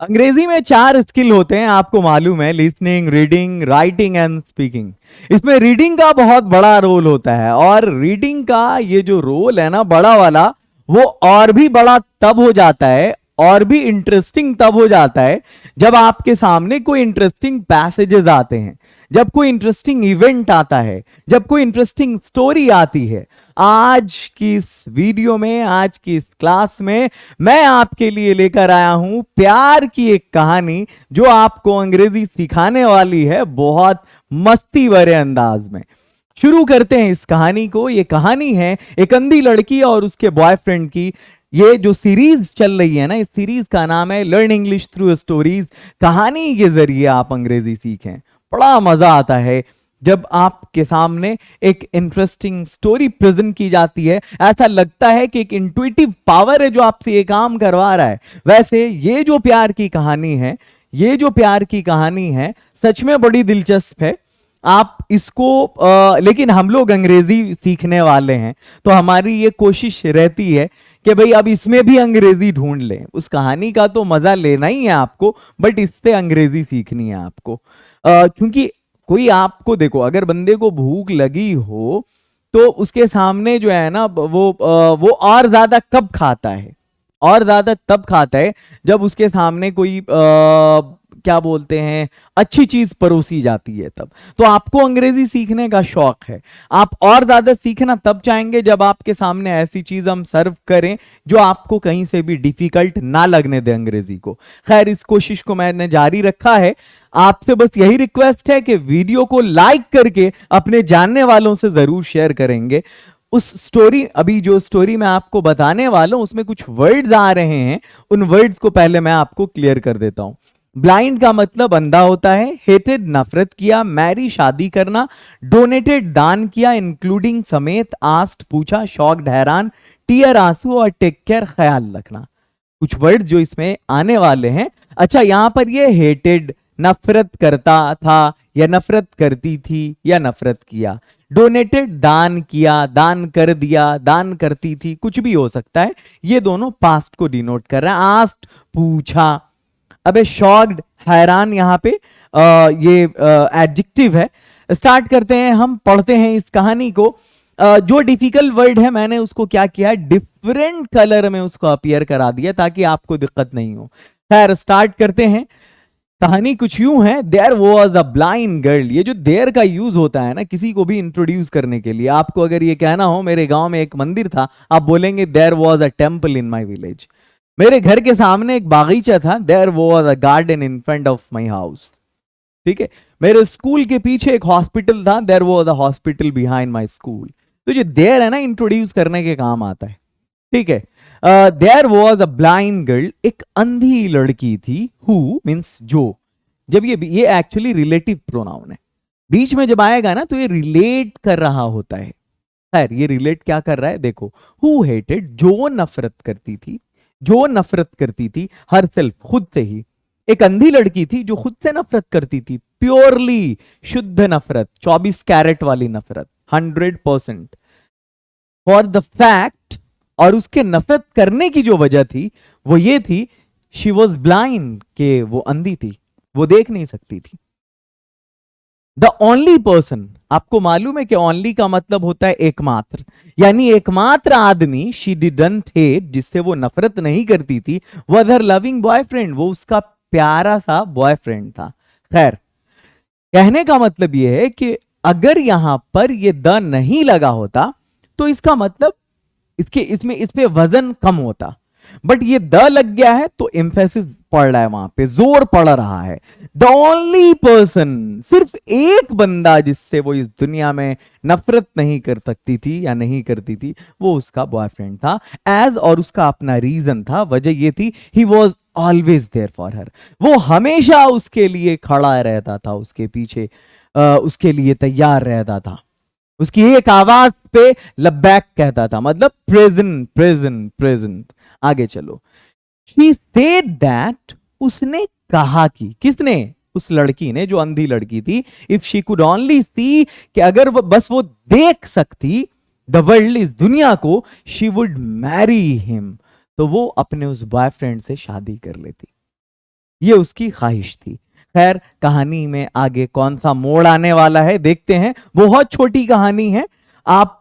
अंग्रेजी में 4 स्किल होते हैं, आपको मालूम है, listening, reading, writing and speaking. इसमें रीडिंग का बहुत बड़ा रोल होता है, और रीडिंग का ये जो रोल है ना, बड़ा वाला, वो और भी बड़ा तब हो जाता है, और भी इंटरेस्टिंग तब हो जाता है जब आपके सामने कोई इंटरेस्टिंग पैसेजेस आते हैं, जब कोई इंटरेस्टिंग इवेंट आता है, जब कोई इंटरेस्टिंग स्टोरी आती है। आज की इस वीडियो में, आज की इस क्लास में मैं आपके लिए लेकर आया हूं प्यार की एक कहानी, जो आपको अंग्रेजी सिखाने वाली है बहुत मस्ती भरे अंदाज में। शुरू करते हैं इस कहानी को। ये कहानी है एक अंधी लड़की और उसके बॉयफ्रेंड की। ये जो सीरीज चल रही है ना, इस सीरीज का नाम है लर्न इंग्लिश थ्रू स्टोरीज। कहानी के जरिए आप अंग्रेजी सीखें। बड़ा मजा आता है जब आपके सामने एक इंटरेस्टिंग स्टोरी प्रेजेंट की जाती है। ऐसा लगता है कि एक इंट्यूटिव पावर है जो आपसे ये काम करवा रहा है। वैसे ये जो प्यार की कहानी है, ये जो प्यार की कहानी है, सच में बड़ी दिलचस्प है। आप इसको लेकिन हम लोग अंग्रेजी सीखने वाले हैं, तो हमारी ये कोशिश रहती है कि भाई अब इसमें भी अंग्रेजी ढूंढ लें। उस कहानी का तो मजा लेना ही है आपको, बट इससे अंग्रेजी सीखनी है आपको। क्योंकि कोई आपको देखो, अगर बंदे को भूख लगी हो तो उसके सामने जो है ना, वो और ज्यादा कब खाता है, और ज्यादा तब खाता है जब उसके सामने कोई क्या बोलते हैं, अच्छी चीज परोसी जाती है तब। तो आपको अंग्रेजी सीखने का शौक है, आप और ज्यादा सीखना तब चाहेंगे जब आपके सामने ऐसी चीज हम सर्व करें जो आपको कहीं से भी डिफिकल्ट ना लगने दे अंग्रेजी को। खैर, इस कोशिश को मैंने जारी रखा है। आपसे बस यही रिक्वेस्ट है कि वीडियो को लाइक करके अपने जानने वालों से जरूर शेयर करेंगे। उस स्टोरी, अभी जो स्टोरी मैं आपको बताने वाला हूं, उसमें कुछ वर्ड्स आ रहे हैं। उन वर्ड्स को पहले मैं आपको क्लियर कर देता हूं। ब्लाइंड का मतलब अंधा होता है, हेटेड नफरत किया, मैरी शादी करना, डोनेटेड दान किया, इंक्लूडिंग समेत, आस्ट पूछा, शॉक्ड हैरान, टीयर आंसू, और टेक केयर ख्याल रखना। कुछ वर्ड जो इसमें आने वाले हैं। अच्छा, यहां पर ये हेटेड नफरत करता था, या नफरत करती थी, या नफरत किया। डोनेटेड दान किया, दान कर दिया, दान करती थी, कुछ भी हो सकता है। ये दोनों पास्ट को डिनोट कर रहा है। आस्ट पूछा। अबे शॉक्ड हैरान, यहां पे ये एडजेक्टिव है। स्टार्ट करते हैं, हम पढ़ते हैं इस कहानी को। जो डिफिकल्ट वर्ड है मैंने उसको क्या किया, डिफरेंट कलर में उसको अपीयर करा दिया ताकि आपको दिक्कत नहीं हो। खैर, स्टार्ट करते हैं। कहानी कुछ यूं है। There was a blind girl. ये जो देयर का यूज होता है ना किसी को भी इंट्रोड्यूस करने के लिए, आपको अगर ये कहना हो मेरे गांव में एक मंदिर था, आप बोलेंगे there was a temple in my village. मेरे घर के सामने एक बागीचा था, there was a garden in front of my house. ठीक है। मेरे स्कूल के पीछे एक हॉस्पिटल था, there was a hospital behind my school. तो जो देयर है ना, इंट्रोड्यूस करने के काम आता है। ठीक है। There was a blind girl. एक अंधी लड़की थी। हु मीन्स जो। जब ये एक्चुअली रिलेटिव प्रोनाउन है, बीच में जब आएगा ना तो ये रिलेट कर रहा होता है। खैर, ये रिलेट क्या कर रहा है देखो। हु हेटेड, जो नफरत करती थी, जो नफरत करती थी, हर सेल्फ, खुद से ही। एक अंधी लड़की थी जो खुद से नफरत करती थी, प्योरली, शुद्ध नफरत, 24 कैरेट वाली नफरत, 100%। फॉर द फैक्ट, और उसके नफरत करने की जो वजह थी वो ये थी, शी वॉज ब्लाइंड, के वो अंधी थी, वो देख नहीं सकती थी। द ओनली पर्सन, आपको मालूम है कि ओनली का मतलब होता है एकमात्र, यानी एकमात्र आदमी शी डिडंट हेट, जिससे वो नफरत नहीं करती थी, वॉज हर लविंग बॉयफ्रेंड, वो उसका प्यारा सा बॉयफ्रेंड था। खैर, कहने का मतलब यह है कि अगर यहां पर ये द नहीं लगा होता तो इसका मतलब इसमें इस पे वजन कम होता, बट ये द लग गया है तो एम्फेसिस पड़ रहा है, वहां पे जोर पड़ रहा है। द ओनली पर्सन, सिर्फ एक बंदा जिससे वो इस दुनिया में नफरत नहीं कर सकती थी या नहीं करती थी, वो उसका बॉयफ्रेंड था। एज, और उसका अपना रीजन था, वजह ये थी, he was always there for her, वो हमेशा उसके लिए खड़ा रहता था, उसके पीछे उसके लिए तैयार रहता था। उसकी एक आवाज पे लबैक कहता था, मतलब प्रेजेंट प्रेजेंट प्रेजेंट। आगे चलो। शी सेड दैट, उसने कहा कि, किसने, उस लड़की ने जो अंधी लड़की थी, इफ शी कुड ओनली सी, कि अगर वो बस वो देख सकती द वर्ल्ड, इस दुनिया को, शी वुड मैरी हिम, तो वो अपने उस बॉयफ्रेंड से शादी कर लेती। ये उसकी ख्वाहिश थी। खैर, कहानी में आगे कौन सा मोड़ आने वाला है देखते हैं। बहुत छोटी कहानी है। आप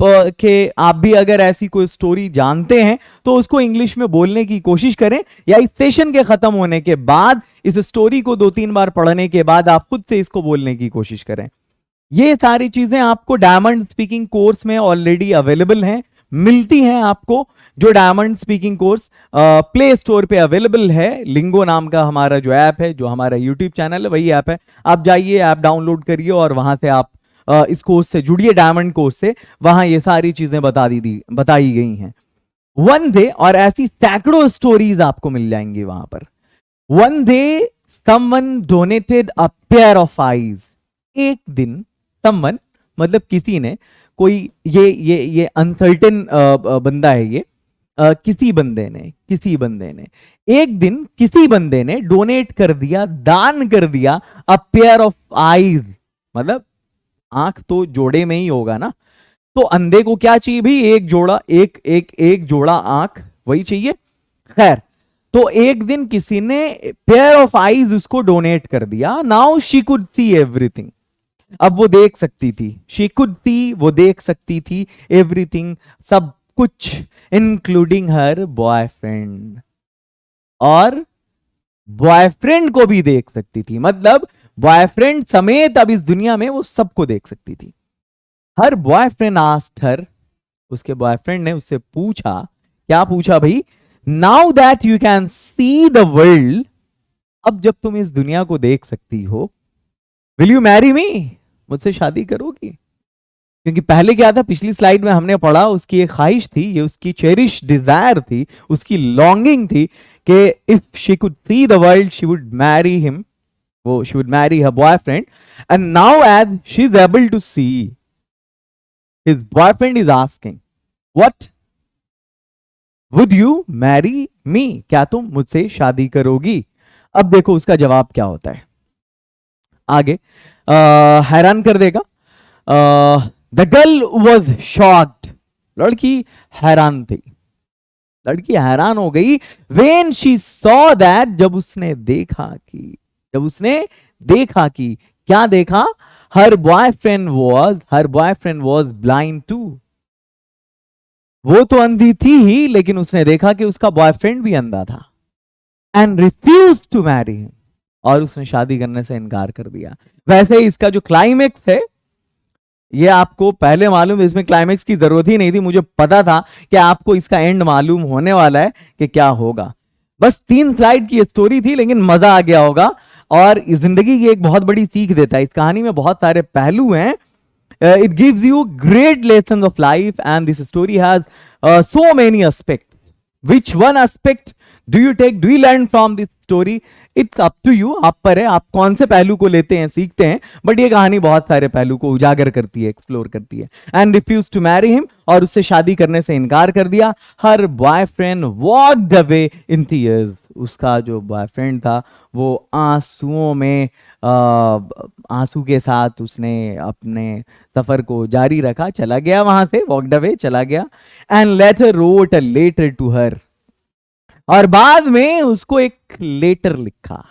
भी अगर ऐसी कोई स्टोरी जानते हैं तो उसको इंग्लिश में बोलने की कोशिश करें, या इस सेशन के खत्म होने के बाद इस स्टोरी को 2-3 बार पढ़ने के बाद आप खुद से इसको बोलने की कोशिश करें। ये सारी चीजें आपको डायमंड स्पीकिंग कोर्स में ऑलरेडी अवेलेबल हैं, मिलती हैं आपको। जो diamond speaking course play store पे अवेलेबल है, लिंगो नाम का हमारा जो ऐप है, जो हमारा यूट्यूब चैनल है वही ऐप है। आप जाइए, ऐप डाउनलोड करिए और वहां से आप इस कोर्स से जुड़िए, डायमंड कोर्स से। वहां ये सारी चीजें बताई गई हैं। वन डे, और ऐसी सैकड़ों स्टोरीज आपको मिल जाएंगी वहां पर। One day someone donated a pair of eyes. एक दिन समवन मतलब किसी ने, कोई ये अनसर्टेन बंदा है ये। किसी बंदे ने एक दिन किसी बंदे ने डोनेट कर दिया, दान कर दिया, अ पेयर ऑफ आईज, मतलब आंख तो जोड़े में ही होगा ना, तो अंधे को क्या चाहिए भी? एक जोड़ा, एक जोड़ा आंख, वही चाहिए। खैर, तो एक दिन किसी ने पेयर ऑफ आईज उसको डोनेट कर दिया। Now she could see everything. अब वो देख सकती थी, शी कुड सी, वो देख सकती थी एवरीथिंग, सब कुछ, इंक्लूडिंग हर बॉयफ्रेंड, और बॉयफ्रेंड को भी देख सकती थी। मतलब बॉयफ्रेंड समेत अब इस दुनिया में वो सबको देख सकती थी। हर बॉयफ्रेंड आस्क्ड हर, उसके बॉयफ्रेंड ने उससे पूछा, क्या पूछा भाई? Now that you can see the world, अब जब तुम इस दुनिया को देख सकती हो, विल यू मैरी मी, मुझसे शादी करोगी? क्योंकि पहले क्या था, पिछली स्लाइड में हमने पढ़ा, उसकी एक ख्वाहिश थी, ये उसकी चेरिश डिजायर थी, उसकी लॉन्गिंग थी कि if she could see the world she would marry him, वो she would marry her boyfriend. And now as she is able to see, his boyfriend is asking, what would you marry me, क्या तुम मुझसे शादी करोगी? अब देखो उसका जवाब क्या होता है आगे, हैरान कर देगा। द गर्ल वॉज शॉक्ड, लड़की हैरान थी, लड़की हैरान हो गई। वेन शी सॉ दैट, जब उसने देखा कि क्या देखा? Her boyfriend was blind too, वो तो अंधी थी ही, लेकिन उसने देखा कि उसका बॉयफ्रेंड भी अंधा था। And refuse to marry him, और उसने शादी करने से इनकार कर दिया। वैसे ही इसका जो क्लाइमेक्स है, ये आपको पहले मालूम है, इसमें क्लाइमेक्स की जरूरत ही नहीं थी, मुझे पता था कि आपको इसका एंड मालूम होने वाला है कि क्या होगा। बस 3 स्लाइड की स्टोरी थी, लेकिन मजा आ गया होगा, और जिंदगी की एक बहुत बड़ी सीख देता है। इस कहानी में बहुत सारे पहलू हैं। It gives you great lessons of life, and this story has so many aspects. Which one aspect do you take? Do you learn from this story? It's up to you. आप पर है, आप कौन से पहलू को लेते हैं, सीखते हैं। बट ये कहानी बहुत सारे पहलू को उजागर करती है, एक्सप्लोर करती है। And refuse to marry him, और उससे शादी करने से इनकार कर दिया। Her boyfriend walked away in tears, उसका जो बॉयफ्रेंड था वो आंसुओं में, आंसू के साथ उसने अपने सफर को जारी रखा, चला गया वहां से, वॉक्ड अवे, चला गया। And later wrote a letter to her, और बाद में उसको एक लेटर लिखा,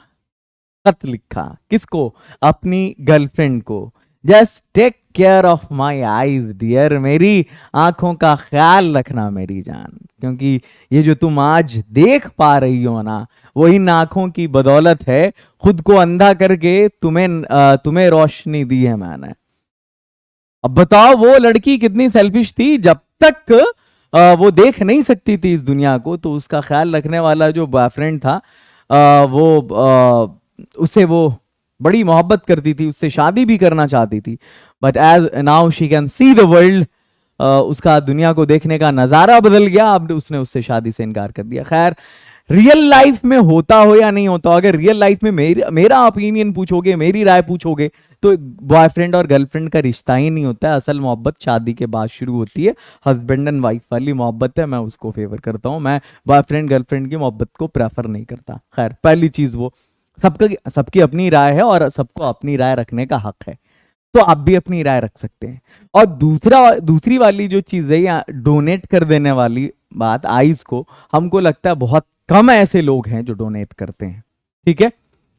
खत लिखा। किसको? अपनी गर्लफ्रेंड को। Just take care of my eyes dear, मेरी आंखों का ख्याल रखना मेरी जान, क्योंकि ये जो तुम आज देख पा रही हो ना, वो इन आंखों की बदौलत है। खुद को अंधा करके तुम्हें रोशनी दी है मैंने। अब बताओ वो लड़की कितनी सेल्फिश थी, जब तक वो देख नहीं सकती थी इस दुनिया को, तो उसका ख्याल रखने वाला जो बॉयफ्रेंड था, उससे वो बड़ी मोहब्बत करती थी, उससे शादी भी करना चाहती थी। But as now she can see the world, उसका दुनिया को देखने का नजारा बदल गया। अब उसने उससे शादी से इनकार कर दिया। खैर, रियल लाइफ में होता हो या नहीं होता, अगर रियल लाइफ में मेरा ओपिनियन पूछोगे, मेरी राय पूछोगे, तो बॉयफ्रेंड और गर्लफ्रेंड का रिश्ता ही नहीं होता है। असल मोहब्बत शादी के बाद शुरू होती है। हस्बैंड एंड वाइफ वाली मोहब्बत है, मैं उसको फेवर करता हूँ। मैं बॉयफ्रेंड गर्लफ्रेंड की मोहब्बत को प्रेफर नहीं करता। खैर, पहली चीज वो, सबकी अपनी राय है और सबको अपनी राय रखने का हक है, तो आप भी अपनी राय रख सकते हैं। और दूसरी वाली जो चीज है, या डोनेट कर देने वाली बात, आइज को, हमको लगता है बहुत कम ऐसे लोग हैं जो डोनेट करते हैं। ठीक है,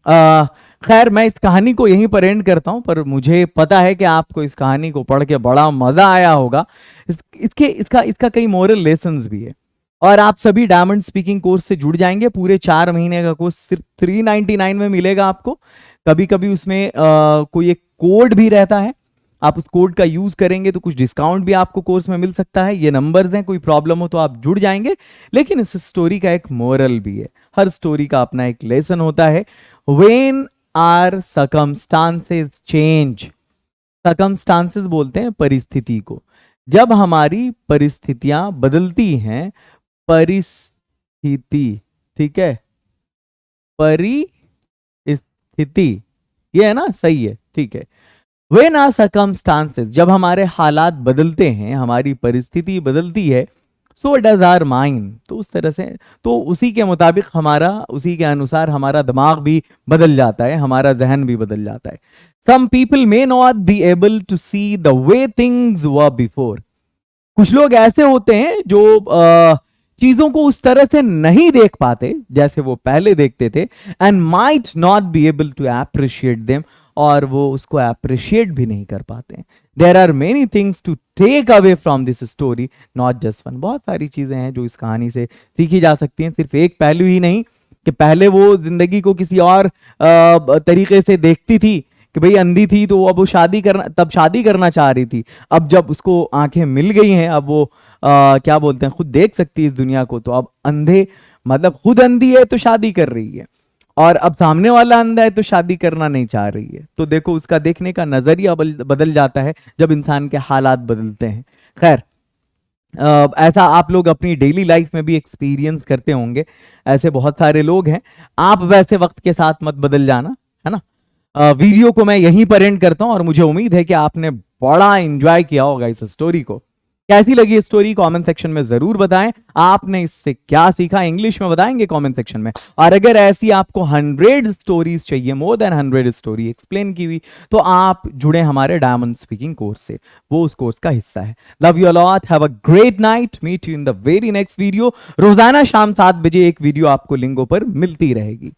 खैर मैं इस कहानी को यहीं पर एंड करता हूं, पर मुझे पता है कि आपको इस कहानी को पढ़ के बड़ा मजा आया होगा। इसका कई मोरल लेसन्स भी है। और आप सभी डायमंड स्पीकिंग कोर्स से जुड़ जाएंगे। पूरे 4 महीने का कोर्स सिर्फ 399 में मिलेगा आपको। कभी कभी उसमें कोई एक कोड भी रहता है, आप उस कोड का यूज करेंगे तो कुछ डिस्काउंट भी आपको कोर्स में मिल सकता है। ये नंबर्स हैं, कोई प्रॉब्लम हो तो आप जुड़ जाएंगे। लेकिन इस स्टोरी का एक मोरल भी है, हर स्टोरी का अपना एक लेसन होता है। When our circumstances change, circumstances बोलते हैं परिस्थिति को। जब हमारी परिस्थितियां बदलती हैं, परिस्थिति, ठीक है, परिस्थिति, ये है ना, सही है, ठीक है। When our circumstances, जब हमारे हालात बदलते हैं, हमारी परिस्थिति बदलती है, so does our mind, तो उस तरह से, तो उसी के मुताबिक हमारा, उसी के अनुसार हमारा दिमाग भी बदल जाता है, हमारा जहन भी बदल जाता है। Some people may not be able to see the way things were before, कुछ लोग ऐसे होते हैं जो चीजों को उस तरह से नहीं देख पाते जैसे वो पहले देखते थे, and might not be able to appreciate them, और वो उसको अप्रिशिएट भी नहीं कर पाते। There are many things to take away from this story, not just one. बहुत सारी चीजें हैं जो इस कहानी से सीखी जा सकती हैं, सिर्फ एक पहलू ही नहीं कि पहले वो जिंदगी को किसी और तरीके से देखती थी कि भाई अंधी थी तो अब वो शादी करना चाह रही थी। अब जब उसको आंखें मिल गई हैं, अब वो क्या बोलते हैं, खुद देख सकती है इस दुनिया को, तो अब अंधे मतलब खुद अंधी है तो शादी कर रही है, और अब सामने वाला अंधा है तो शादी करना नहीं चाह रही है। तो देखो उसका देखने का नजरिया बदल जाता है जब इंसान के हालात बदलते हैं। खैर ऐसा आप लोग अपनी डेली लाइफ में भी एक्सपीरियंस करते होंगे, ऐसे बहुत सारे लोग हैं। आप वैसे वक्त के साथ मत बदल जाना, है ना। वीडियो को मैं यहीं पर एंड करता हूं, और मुझे उम्मीद है कि आपने बड़ा एंजॉय किया होगा इस स्टोरी को। कैसी लगी स्टोरी कमेंट सेक्शन में जरूर बताएं। आपने इससे क्या सीखा इंग्लिश में बताएंगे कमेंट सेक्शन में। और अगर ऐसी आपको 100 स्टोरीज चाहिए, मोर देन 100 स्टोरी एक्सप्लेन की हुई, तो आप जुड़े हमारे डायमंड स्पीकिंग कोर्स से, वो उस कोर्स का हिस्सा है। Love you a lot, have a great night, meet you in the very next video. रोजाना शाम 7 बजे एक वीडियो आपको लिंगों पर मिलती रहेगी।